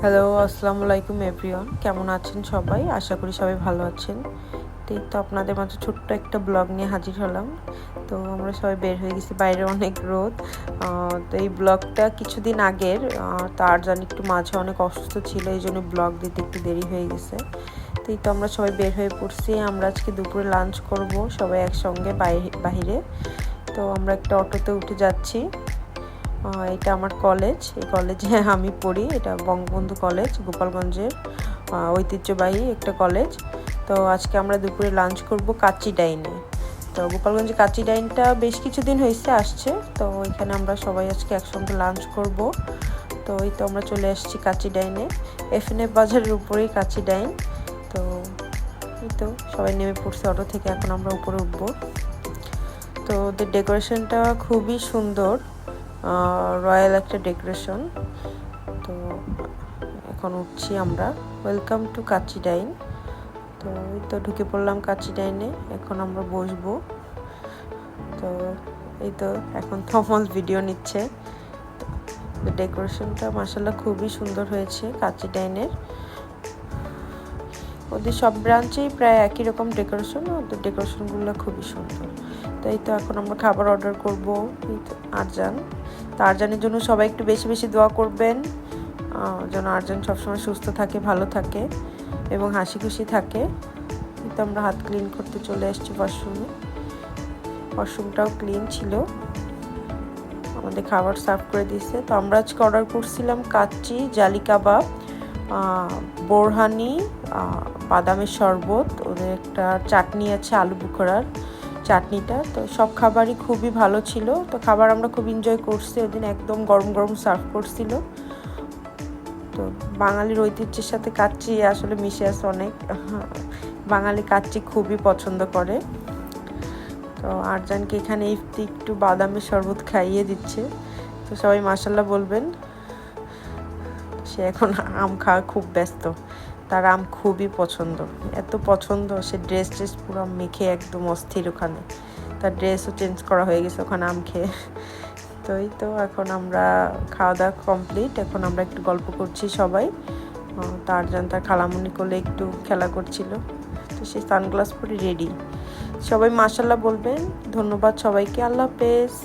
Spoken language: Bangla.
হ্যালো, আসসালামু আলাইকুম এভরিওয়ান। কেমন আছেন সবাই? আশা করি সবাই ভালো আছেন। তো আপনাদের মাঝে ছোট্ট একটা ব্লগ নিয়ে হাজির হলাম। তো আমরা সবাই বের হয়ে গেছি, বাইরে অনেক রোদ। তো এই ব্লগটা কিছুদিন আগের। তার জানি একটু মাঝে অনেক অসুস্থ ছিল, এই জন্য ব্লগ দিতে একটু দেরি হয়ে গেছে। তো আমরা সবাই বের হয়ে পড়ছি। আমরা আজকে দুপুরে লাঞ্চ করব সবাই একসঙ্গে বাহিরে। তো আমরা একটা অটোতে উঠে যাচ্ছি। এটা আমার কলেজ, এই কলেজে আমি পড়ি। এটা বঙ্গবন্ধু কলেজ, গোপালগঞ্জের ঐতিহ্যবাহী একটা কলেজ। তো আজকে আমরা দুপুরে লাঞ্চ করব কাচ্চি ডাইনে। তো গোপালগঞ্জে কাচ্চি ডাইনটা বেশ কিছুদিন হয়েছে আসছে। তো এখানে আমরা সবাই আজকে একসঙ্গে লাঞ্চ করব। তো আমরা চলে আসছি কাচ্চি ডাইনে। এফএনএফ বাজারের উপরেই কাচ্চি ডাইন। তো সবাই নেমে পড়ছে অটো থেকে, এখন আমরা উপরে উঠবো। তো ওদের ডেকোরেশনটা খুবই সুন্দর, রয়্যাল একটা ডেকোরেশন। তো এখন উঠছি আমরা। ওয়েলকাম টু কাচ্চি ডাইন। তো ঢুকে পড়লাম কাচ্চি ডাইনে, এখন আমরা বসবো। তো এখন থমাস ভিডিও নিচ্ছে। তো ডেকোরেশনটা মাশাআল্লাহ খুবই সুন্দর হয়েছে কাচ্চি ডাইনের। ওদের সব ব্রাঞ্চেই প্রায় একই রকম ডেকোরেশন, ওদের ডেকোরেশনগুলো খুবই সুন্দর। তো এখন আমরা খাবার অর্ডার করবো। আরজানের জন্য সবাই একটু বেশি বেশি দোয়া করবেন, যেন আরজান সবসময় সুস্থ থাকে, ভালো থাকে এবং হাসি খুশি থাকে। তো আমরা হাত ক্লিন করতে চলে এসেছি ওয়াশরুমে। ওয়াশরুমটাও ক্লিন ছিল। আমাদের খাবার সার্ভ করে দিয়েছে। তো আমরা আজকে অর্ডার করছিলাম কাচ্চি, জালি কাবাব, বোরহানি, বাদামের শরবত, ওদের একটা চাটনি আছে, আলু বুখারার চাটনিটা। তো সব খাবারই খুবই ভালো ছিল। তো খাবার আমরা খুব এনজয় করছি। ওদিন একদম গরম গরম সার্ভ করছিল। তো বাঙালির ঐতিহ্যের সাথে কাচ্চি আসলে মিশে আছে অনেক। বাঙালি কাচ্চি খুবই পছন্দ করে। তো আরজানকে এখানে একটু বাদামের শরবত খাইয়ে দিচ্ছে। তো সবাই মাশাআল্লাহ বলবেন। সে এখন আম খাওয়া খুব ব্যস্ত, তার আম খুবই পছন্দ, এত পছন্দ সে ড্রেস পুরো মেখে একদম অস্থির ওখানে। তার ড্রেসও চেঞ্জ করা হয়ে গেছে ওখানে আম খেয়ে। তো এখন আমরা খাওয়া দাওয়া কমপ্লিট, এখন আমরা একটু গল্প করছি সবাই। আরজান তার খালামুনি কোলে একটু খেলা করছিল। তো সে সানগ্লাস পরে রেডি। সবাই মাশাআল্লাহ বলবেন। ধন্যবাদ সবাইকে। আল্লাহ হাফেজ।